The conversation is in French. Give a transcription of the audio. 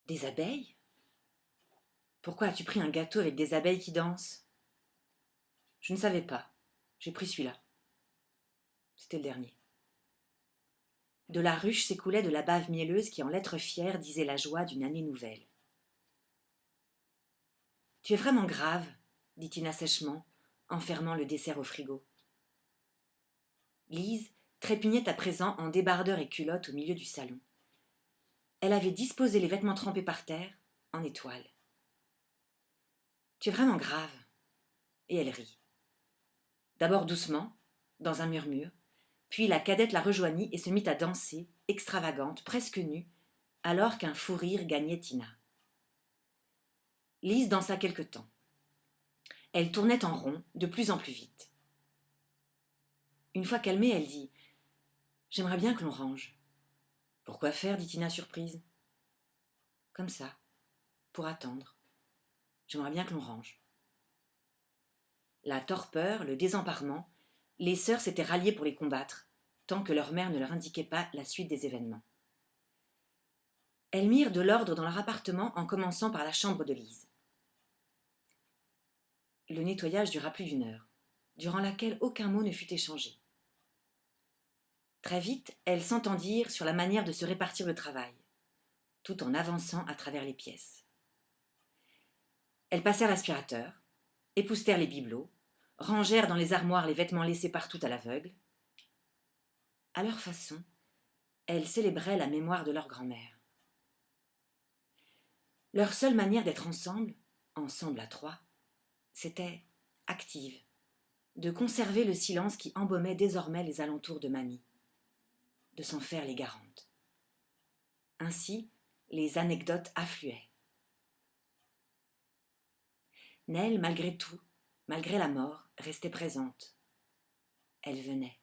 Des abeilles? Pourquoi as-tu pris un gâteau avec des abeilles qui dansent? Je ne savais pas. J'ai pris celui-là. C'était le dernier. De la ruche s'écoulait de la bave mielleuse qui, en lettres fières, disait la joie d'une année nouvelle. Tu es vraiment grave, dit Tina sèchement, en fermant le dessert au frigo. Lise trépignait à présent en débardeur et culotte au milieu du salon. Elle avait disposé les vêtements trempés par terre, en étoile. Tu es vraiment grave. Et elle rit. D'abord doucement, dans un murmure, puis la cadette la rejoignit et se mit à danser, extravagante, presque nue, alors qu'un fou rire gagnait Tina. Lise dansa quelque temps. Elle tournait en rond, de plus en plus vite. Une fois calmée, elle dit « J'aimerais bien que l'on range. » « Pourquoi faire ?» dit Tina surprise. « Comme ça, pour attendre. J'aimerais bien que l'on range. » La torpeur, le désemparement, les sœurs s'étaient ralliées pour les combattre, tant que leur mère ne leur indiquait pas la suite des événements. Elles mirent de l'ordre dans leur appartement en commençant par la chambre de Lise. Le nettoyage dura plus d'1 heure, durant laquelle aucun mot ne fut échangé. Très vite, elles s'entendirent sur la manière de se répartir le travail, tout en avançant à travers les pièces. Elles passèrent l'aspirateur, époustèrent les bibelots, rangèrent dans les armoires les vêtements laissés partout à l'aveugle. À leur façon, elles célébraient la mémoire de leur grand-mère. Leur seule manière d'être ensemble à 3, c'était active, de conserver le silence qui embaumait désormais les alentours de mamie, de s'en faire les garantes. Ainsi, les anecdotes affluaient. Nell, malgré tout, malgré la mort, restait présente. Elle venait.